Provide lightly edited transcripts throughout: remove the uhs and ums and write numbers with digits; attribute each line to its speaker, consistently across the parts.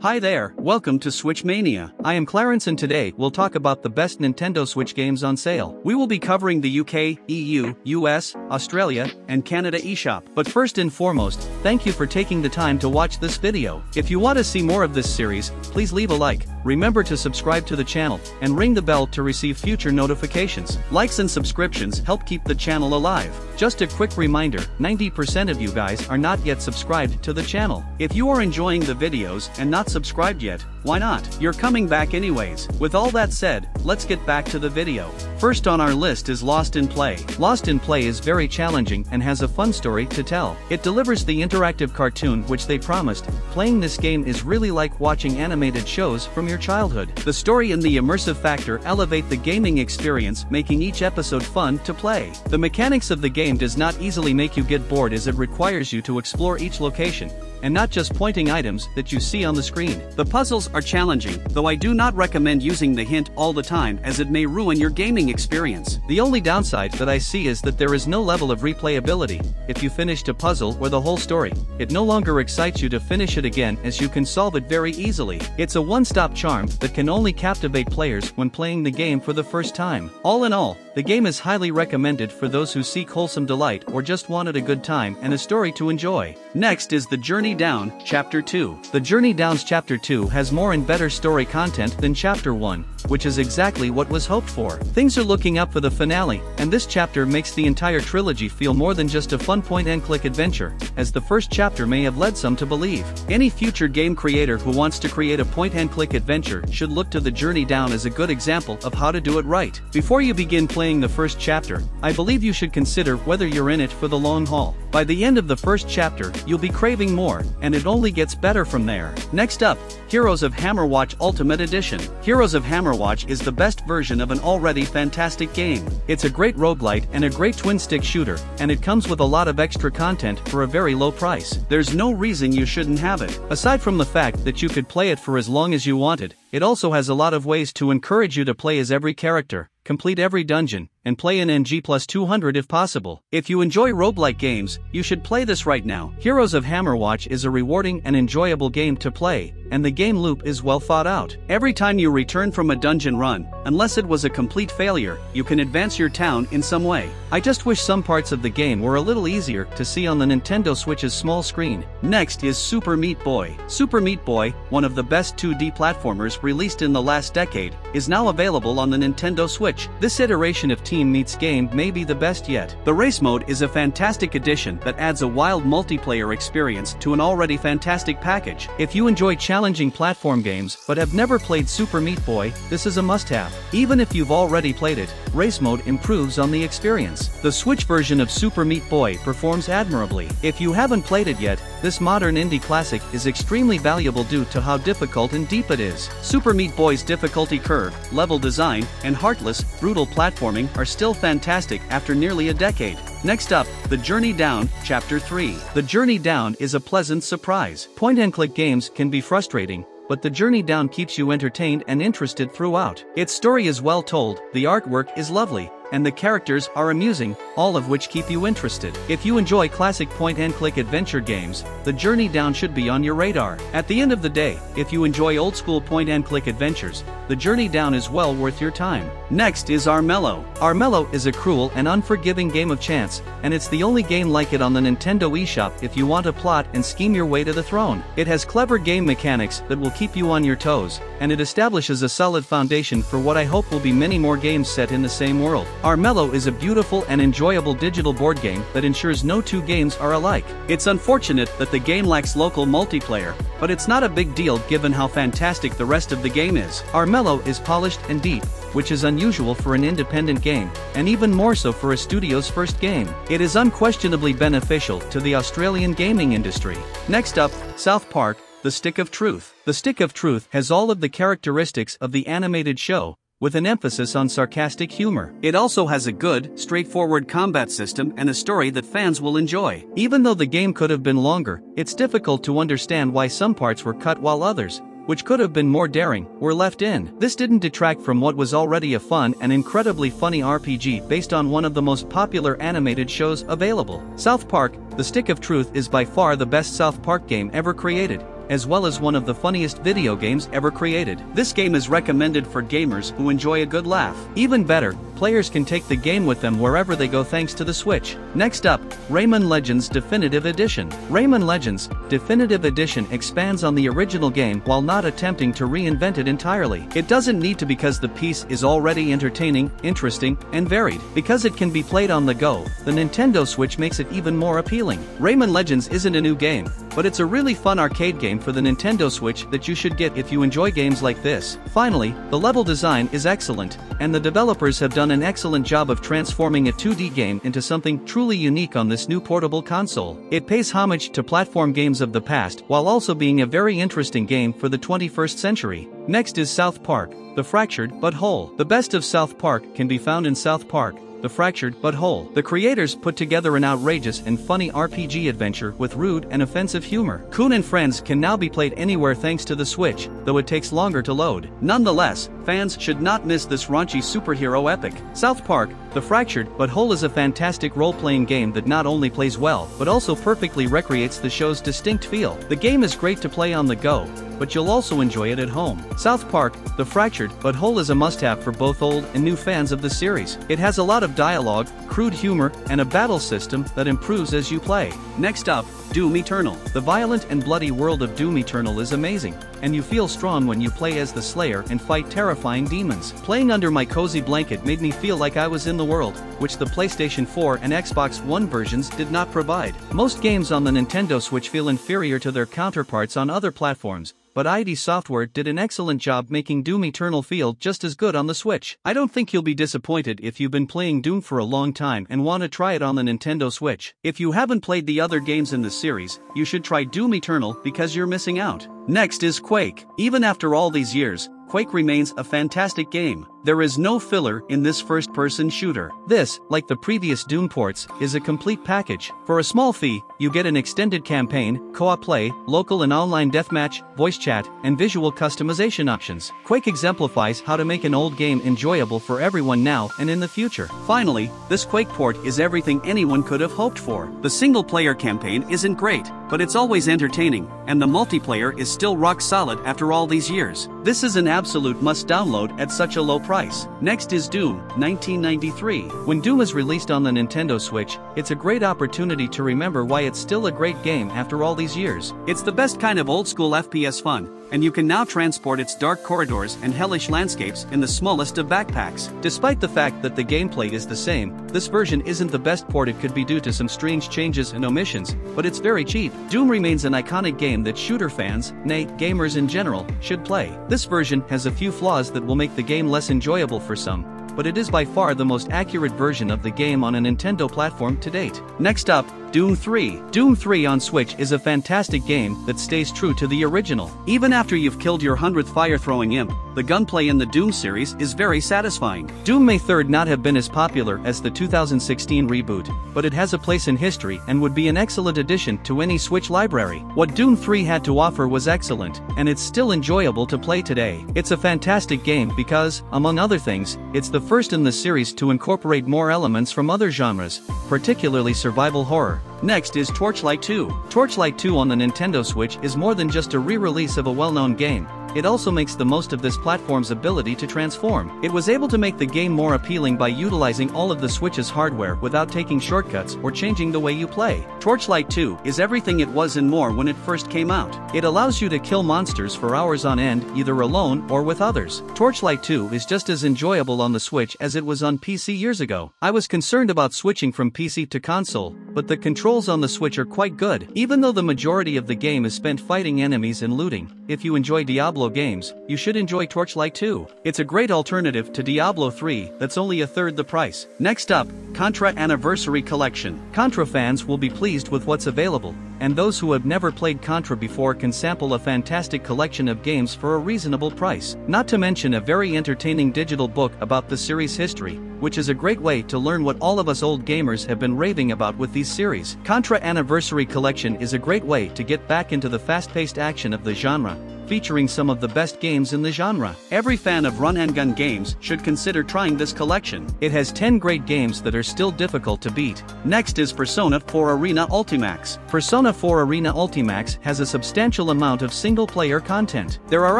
Speaker 1: Hi there, welcome to Switch Mania. I am Clarence and today we'll talk about the best Nintendo Switch games on sale. We will be covering the UK, EU, US, Australia, and Canada eShop. But first and foremost, thank you for taking the time to watch this video. If you want to see more of this series, please leave a like. Remember to subscribe to the channel and ring the bell to receive future notifications. Likes and subscriptions help keep the channel alive. Just a quick reminder, 90% of you guys are not yet subscribed to the channel. If you are enjoying the videos and not subscribed yet, why not? You're coming back anyways. With all that said, let's get back to the video. First on our list is Lost in Play. Lost in Play is very challenging and has a fun story to tell. It delivers the interactive cartoon which they promised. Playing this game is really like watching animated shows from your childhood. The story and the immersive factor elevate the gaming experience, making each episode fun to play. The mechanics of the game does not easily make you get bored as it requires you to explore each location, and not just pointing items that you see on the screen. The puzzles are challenging, though I do not recommend using the hint all the time as it may ruin your gaming experience. The only downside that I see is that there is no level of replayability. If you finished a puzzle or the whole story, it no longer excites you to finish it again as you can solve it very easily. It's a one-stop charm that can only captivate players when playing the game for the first time. All in all, the game is highly recommended for those who seek wholesome delight or just wanted a good time and a story to enjoy. Next is The Journey Down, Chapter 2. The Journey Down's Chapter 2 has more and better story content than Chapter 1, which is exactly what was hoped for. Things are looking up for the finale, and this chapter makes the entire trilogy feel more than just a fun point-and-click adventure, as the first chapter may have led some to believe. Any future game creator who wants to create a point-and-click adventure should look to The Journey Down as a good example of how to do it right. Before you begin playing the first chapter, I believe you should consider whether you're in it for the long haul. By the end of the first chapter, you'll be craving more, and it only gets better from there. Next up, Heroes of Hammerwatch Ultimate Edition. Heroes of Hammerwatch is the best version of an already fantastic game. It's a great roguelite and a great twin-stick shooter, and it comes with a lot of extra content for a very low price. There's no reason you shouldn't have it. Aside from the fact that you could play it for as long as you wanted, it also has a lot of ways to encourage you to play as every character, complete every dungeon, and play an NG+200 if possible. If you enjoy roguelike games, you should play this right now. Heroes of Hammerwatch is a rewarding and enjoyable game to play, and the game loop is well thought out. Every time you return from a dungeon run, unless it was a complete failure, you can advance your town in some way. I just wish some parts of the game were a little easier to see on the Nintendo Switch's small screen. Next is Super Meat Boy. Super Meat Boy, one of the best 2D platformers released in the last decade, is now available on the Nintendo Switch. This iteration of Team Meat's game may be the best yet. The race mode is a fantastic addition that adds a wild multiplayer experience to an already fantastic package. If you enjoy challenging platform games but have never played Super Meat Boy, this is a must-have. Even if you've already played it, race mode improves on the experience. The Switch version of Super Meat Boy performs admirably. If you haven't played it yet, this modern indie classic is extremely valuable due to how difficult and deep it is. Super Meat Boy's difficulty curve, level design, and heartless, brutal platforming are still fantastic after nearly a decade. Next up, The Journey Down, Chapter 3. The Journey Down is a pleasant surprise. Point-and-click games can be frustrating, but The Journey Down keeps you entertained and interested throughout. Its story is well told, the artwork is lovely, and the characters are amusing, all of which keep you interested. If you enjoy classic point-and-click adventure games, The Journey Down should be on your radar. At the end of the day, if you enjoy old-school point-and-click adventures, The Journey Down is well worth your time. Next is Armello. Armello is a cruel and unforgiving game of chance, and it's the only game like it on the Nintendo eShop if you want to plot and scheme your way to the throne. It has clever game mechanics that will keep you on your toes, and it establishes a solid foundation for what I hope will be many more games set in the same world. Armello is a beautiful and enjoyable digital board game that ensures no two games are alike. It's unfortunate that the game lacks local multiplayer, but it's not a big deal given how fantastic the rest of the game is. Armello is polished and deep, which is unusual for an independent game, and even more so for a studio's first game. It is unquestionably beneficial to the Australian gaming industry. Next up, South Park, The Stick of Truth. The Stick of Truth has all of the characteristics of the animated show, with an emphasis on sarcastic humor. It also has a good, straightforward combat system and a story that fans will enjoy. Even though the game could have been longer, it's difficult to understand why some parts were cut while others, which could have been more daring, were left in. This didn't detract from what was already a fun and incredibly funny RPG based on one of the most popular animated shows available. South Park, The Stick of Truth is by far the best South Park game ever created, as well as one of the funniest video games ever created. This game is recommended for gamers who enjoy a good laugh. Even better, players can take the game with them wherever they go thanks to the Switch. Next up, Rayman Legends Definitive Edition. Rayman Legends Definitive Edition expands on the original game while not attempting to reinvent it entirely. It doesn't need to because the piece is already entertaining, interesting, and varied. Because it can be played on the go, the Nintendo Switch makes it even more appealing. Rayman Legends isn't a new game, but it's a really fun arcade game for the Nintendo Switch that you should get if you enjoy games like this. Finally, the level design is excellent, and the developers have done an excellent job of transforming a 2D game into something truly unique on this new portable console. It pays homage to platform games of the past while also being a very interesting game for the 21st century. Next is South Park: The Fractured But Whole. The best of South Park can be found in South Park: The Fractured But Whole. The creators put together an outrageous and funny RPG adventure with rude and offensive humor. Coon and Friends can now be played anywhere thanks to the Switch, though it takes longer to load. Nonetheless, fans should not miss this raunchy superhero epic. South Park: The Fractured But Whole is a fantastic role-playing game that not only plays well, but also perfectly recreates the show's distinct feel. The game is great to play on the go, but you'll also enjoy it at home. South Park: The Fractured But Whole is a must-have for both old and new fans of the series. It has a lot of dialogue, crude humor, and a battle system that improves as you play. Next up, Doom Eternal. The violent and bloody world of Doom Eternal is amazing, and you feel strong when you play as the Slayer and fight terrifying demons. Playing under my cozy blanket made me feel like I was in the world, which the PlayStation 4 and Xbox One versions did not provide. Most games on the Nintendo Switch feel inferior to their counterparts on other platforms, but ID Software did an excellent job making Doom Eternal feel just as good on the Switch. I don't think you'll be disappointed if you've been playing Doom for a long time and want to try it on the Nintendo Switch. If you haven't played the other games in the series, you should try Doom Eternal because you're missing out. Next is Quake. Even after all these years, Quake remains a fantastic game. There is no filler in this first-person shooter. This, like the previous Doom ports, is a complete package. For a small fee, you get an extended campaign, co-op play, local and online deathmatch, voice chat, and visual customization options. Quake exemplifies how to make an old game enjoyable for everyone now and in the future. Finally, this Quake port is everything anyone could have hoped for. The single-player campaign isn't great, but it's always entertaining, and the multiplayer is still rock solid after all these years. This is an absolute must-download at such a low price. Next is Doom 1993. When Doom is released on the Nintendo Switch, it's a great opportunity to remember why it's still a great game after all these years. It's the best kind of old-school FPS fun, and you can now transport its dark corridors and hellish landscapes in the smallest of backpacks. Despite the fact that the gameplay is the same, this version isn't the best port it could be due to some strange changes and omissions, but it's very cheap. Doom remains an iconic game that shooter fans, nay, gamers in general, should play. This version has a few flaws that will make the game less enjoyable for some, but it is by far the most accurate version of the game on a Nintendo platform to date. Next up, Doom 3. Doom 3 on Switch is a fantastic game that stays true to the original. Even after you've killed your 100th fire-throwing imp, the gunplay in the Doom series is very satisfying. Doom may not have been as popular as the 2016 reboot, but it has a place in history and would be an excellent addition to any Switch library. What Doom 3 had to offer was excellent, and it's still enjoyable to play today. It's a fantastic game because, among other things, it's the first in the series to incorporate more elements from other genres, particularly survival horror. Next is Torchlight II. Torchlight 2 on the Nintendo Switch is more than just a re-release of a well-known game. It also makes the most of this platform's ability to transform. It was able to make the game more appealing by utilizing all of the Switch's hardware without taking shortcuts or changing the way you play. Torchlight 2 is everything it was and more when it first came out. It allows you to kill monsters for hours on end, either alone or with others. Torchlight 2 is just as enjoyable on the Switch as it was on PC years ago. I was concerned about switching from PC to console, but the controls on the Switch are quite good. Even though the majority of the game is spent fighting enemies and looting, if you enjoy Diablo games, you should enjoy Torchlight 2. It's a great alternative to Diablo 3 that's only a third the price. Next up, Contra Anniversary Collection. Contra fans will be pleased with what's available, and those who have never played Contra before can sample a fantastic collection of games for a reasonable price. Not to mention a very entertaining digital book about the series' history, which is a great way to learn what all of us old gamers have been raving about with these series. Contra Anniversary Collection is a great way to get back into the fast-paced action of the genre, featuring some of the best games in the genre. Every fan of run-and-gun games should consider trying this collection. It has 10 great games that are still difficult to beat. Next is Persona 4 Arena Ultimax. Persona 4 Arena Ultimax has a substantial amount of single-player content. There are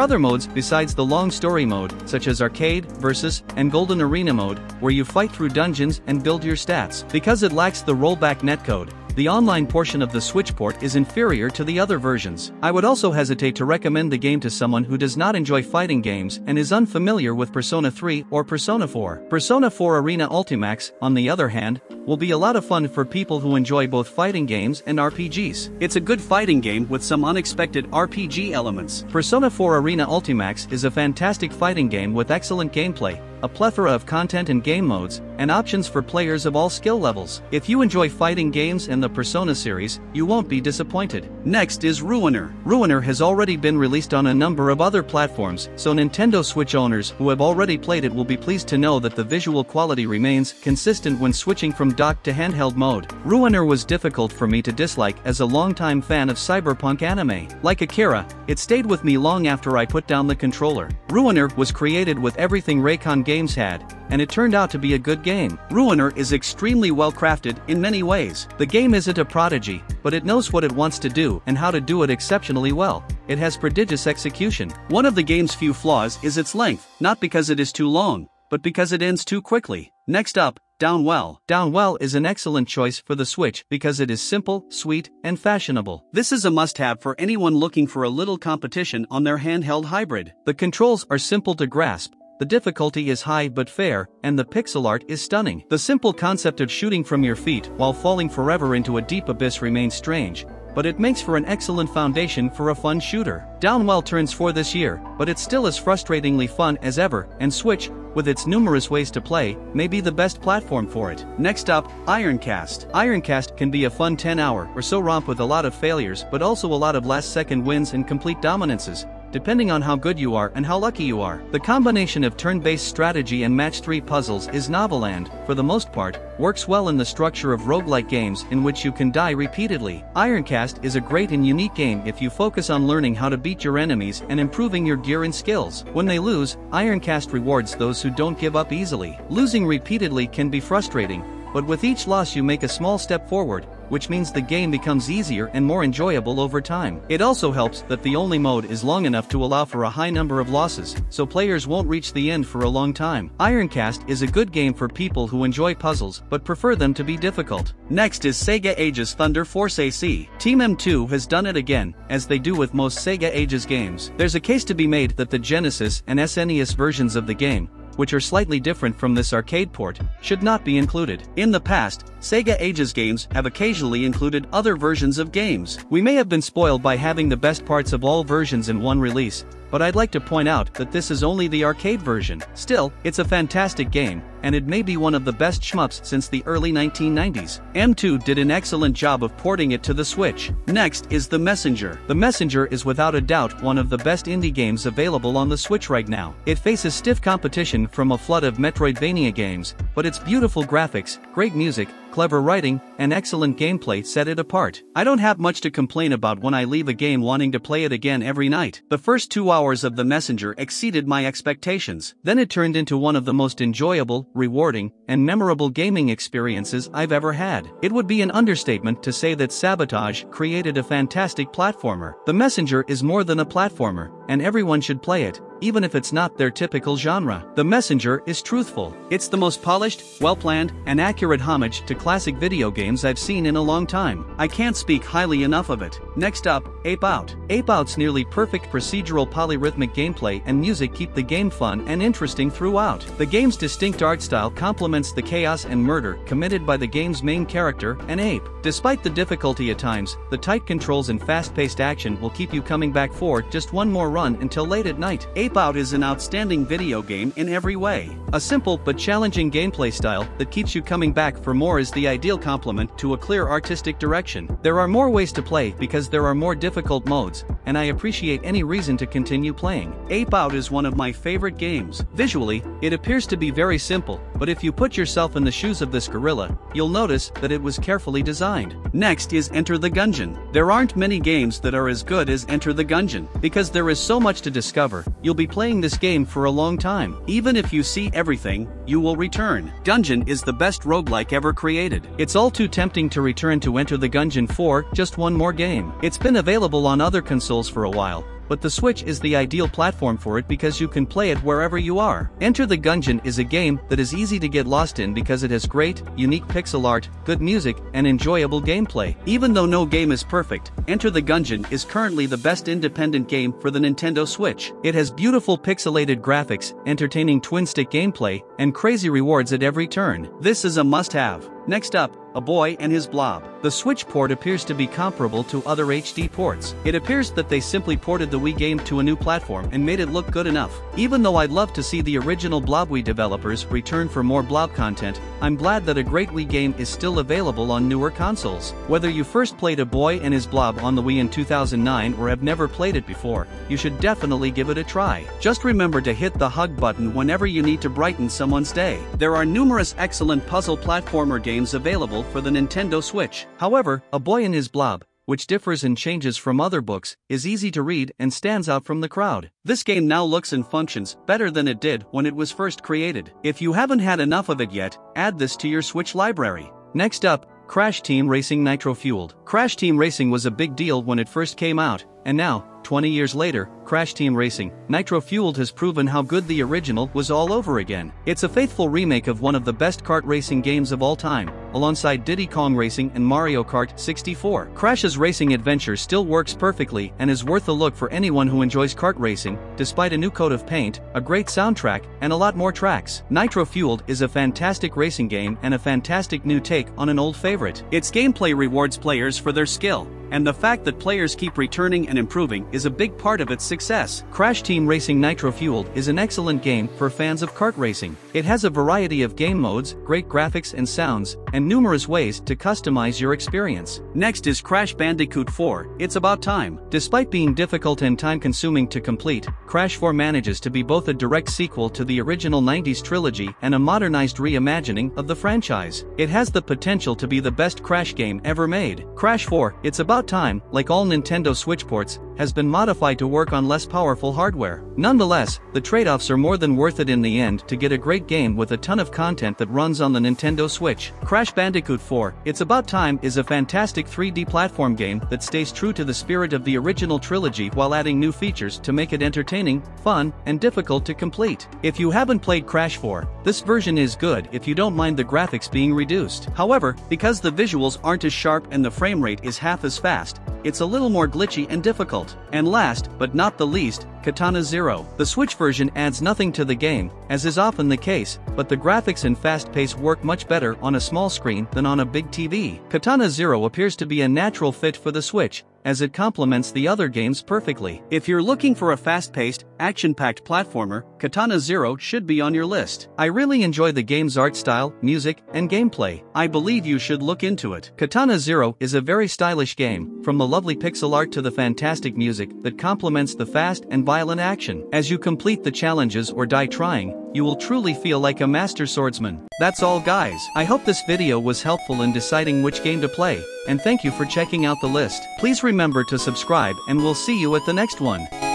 Speaker 1: other modes besides the long story mode, such as Arcade, Versus, and Golden Arena mode, where you fight through dungeons and build your stats. Because it lacks the rollback netcode, the online portion of the Switch port is inferior to the other versions. I would also hesitate to recommend the game to someone who does not enjoy fighting games and is unfamiliar with Persona 3 or Persona 4. Persona 4 Arena Ultimax, on the other hand, will be a lot of fun for people who enjoy both fighting games and RPGs. It's a good fighting game with some unexpected RPG elements. Persona 4 Arena Ultimax is a fantastic fighting game with excellent gameplay, a plethora of content and game modes, and options for players of all skill levels. If you enjoy fighting games and the Persona series, you won't be disappointed. Next is Ruiner. Ruiner has already been released on a number of other platforms, so Nintendo Switch owners who have already played it will be pleased to know that the visual quality remains consistent when switching from dock to handheld mode. Ruiner was difficult for me to dislike as a longtime fan of cyberpunk anime. Like Akira, it stayed with me long after I put down the controller. Ruiner was created with everything Raycon Games had, and it turned out to be a good game. Ruiner is extremely well crafted in many ways. The game isn't a prodigy, but it knows what it wants to do and how to do it exceptionally well. It has prodigious execution. One of the game's few flaws is its length, not because it is too long, but because it ends too quickly. Next up, Downwell. Downwell is an excellent choice for the Switch because it is simple, sweet, and fashionable. This is a must-have for anyone looking for a little competition on their handheld hybrid. The controls are simple to grasp. The difficulty is high but fair, and the pixel art is stunning. The simple concept of shooting from your feet while falling forever into a deep abyss remains strange, but it makes for an excellent foundation for a fun shooter. Downwell turns 4 this year, but it's still as frustratingly fun as ever, and Switch, with its numerous ways to play, may be the best platform for it. Next up, IRONCAST. IRONCAST can be a fun 10-hour or so romp with a lot of failures but also a lot of last-second wins and complete dominances, depending on how good you are and how lucky you are. The combination of turn-based strategy and match-3 puzzles is novel and, for the most part, works well in the structure of roguelike games in which you can die repeatedly. IRONCAST is a great and unique game if you focus on learning how to beat your enemies and improving your gear and skills. When they lose, IRONCAST rewards those who don't give up easily. Losing repeatedly can be frustrating, but with each loss you make a small step forward, which means the game becomes easier and more enjoyable over time. It also helps that the only mode is long enough to allow for a high number of losses, so players won't reach the end for a long time. IRONCAST is a good game for people who enjoy puzzles but prefer them to be difficult. Next is Sega Ages Thunder Force AC. Team M2 has done it again, as they do with most Sega Ages games. There's a case to be made that the Genesis and SNES versions of the game, which are slightly different from this arcade port, should not be included. In the past, Sega Ages games have occasionally included other versions of games. We may have been spoiled by having the best parts of all versions in one release, but I'd like to point out that this is only the arcade version. Still, it's a fantastic game, and it may be one of the best shmups since the early 1990s. M2 did an excellent job of porting it to the Switch. Next is The Messenger. The Messenger is without a doubt one of the best indie games available on the Switch right now. It faces stiff competition from a flood of Metroidvania games, but its beautiful graphics, great music, clever writing, and excellent gameplay set it apart. I don't have much to complain about when I leave a game wanting to play it again every night. The first 2 hours of The Messenger exceeded my expectations. Then it turned into one of the most enjoyable, rewarding, and memorable gaming experiences I've ever had. It would be an understatement to say that Sabotage created a fantastic platformer. The Messenger is more than a platformer, and everyone should play it, even if it's not their typical genre. The Messenger is truthful. It's the most polished, well-planned, and accurate homage to classic video games I've seen in a long time. I can't speak highly enough of it. Next up, Ape Out. Ape Out's nearly perfect procedural polyrhythmic gameplay and music keep the game fun and interesting throughout. The game's distinct art style complements the chaos and murder committed by the game's main character, an ape. Despite the difficulty at times, the tight controls and fast-paced action will keep you coming back for just one more run until late at night. Ape Out is an outstanding video game in every way. A simple but challenging gameplay style that keeps you coming back for more is the ideal complement to a clear artistic direction. There are more ways to play because there are more difficult modes, and I appreciate any reason to continue playing. Ape Out is one of my favorite games. Visually, it appears to be very simple, but if you put yourself in the shoes of this gorilla, you'll notice that it was carefully designed. Next is Enter the Gungeon. There aren't many games that are as good as Enter the Gungeon. Because there is so much to discover, you'll be playing this game for a long time. Even if you see everything, you will return. Gungeon is the best roguelike ever created. It's all too tempting to return to Enter the Gungeon for just one more game. It's been available on other consoles for a while, but the Switch is the ideal platform for it because you can play it wherever you are. Enter the Gungeon is a game that is easy to get lost in because it has great, unique pixel art, good music, and enjoyable gameplay. Even though no game is perfect, Enter the Gungeon is currently the best independent game for the Nintendo Switch. It has beautiful pixelated graphics, entertaining twin-stick gameplay, and crazy rewards at every turn. This is a must-have. Next up, A Boy and His Blob. The Switch port appears to be comparable to other HD ports. It appears that they simply ported the Wii game to a new platform and made it look good enough. Even though I'd love to see the original Blob Wii developers return for more Blob content, I'm glad that a great Wii game is still available on newer consoles. Whether you first played A Boy and His Blob on the Wii in 2009 or have never played it before, you should definitely give it a try. Just remember to hit the hug button whenever you need to brighten someone's day. There are numerous excellent puzzle platformer games available for the Nintendo Switch. However, A Boy and His Blob, which differs and changes from other books, is easy to read and stands out from the crowd. This game now looks and functions better than it did when it was first created. If you haven't had enough of it yet, add this to your Switch library. Next up, Crash Team Racing Nitro-Fueled. Crash Team Racing was a big deal when it first came out, and now, 20 years later, Crash Team Racing Nitro-Fueled has proven how good the original was all over again. It's a faithful remake of one of the best kart racing games of all time, alongside Diddy Kong Racing and Mario Kart 64. Crash's racing adventure still works perfectly and is worth a look for anyone who enjoys kart racing, despite a new coat of paint, a great soundtrack, and a lot more tracks. Nitro-Fueled is a fantastic racing game and a fantastic new take on an old favorite. Its gameplay rewards players for their skill, and the fact that players keep returning and improving is a big part of its success. Crash Team Racing Nitro-Fueled is an excellent game for fans of kart racing. It has a variety of game modes, great graphics and sounds, and numerous ways to customize your experience. Next is Crash Bandicoot 4, It's About Time. Despite being difficult and time-consuming to complete, Crash 4 manages to be both a direct sequel to the original 90s trilogy and a modernized reimagining of the franchise. It has the potential to be the best Crash game ever made. Crash 4, It's About Time, like all Nintendo Switch ports, has been modified to work on less powerful hardware. Nonetheless, the trade-offs are more than worth it in the end to get a great game with a ton of content that runs on the Nintendo Switch. Crash Bandicoot 4, It's About Time is a fantastic 3D platform game that stays true to the spirit of the original trilogy while adding new features to make it entertaining, fun, and difficult to complete. If you haven't played Crash 4, this version is good if you don't mind the graphics being reduced. However, because the visuals aren't as sharp and the frame rate is half as fast, it's a little more glitchy and difficult. And last, but not the least, Katana ZERO. The Switch version adds nothing to the game, as is often the case, but the graphics and fast pace work much better on a small screen than on a big TV. Katana ZERO appears to be a natural fit for the Switch, as it complements the other games perfectly. If you're looking for a fast-paced, action-packed platformer, Katana ZERO should be on your list. I really enjoy the game's art style, music, and gameplay. I believe you should look into it. Katana ZERO is a very stylish game, from the lovely pixel art to the fantastic music that complements the fast and violent action. As you complete the challenges or die trying, you will truly feel like a master swordsman. That's all, guys. I hope this video was helpful in deciding which game to play, and thank you for checking out the list. Please remember to subscribe and we'll see you at the next one.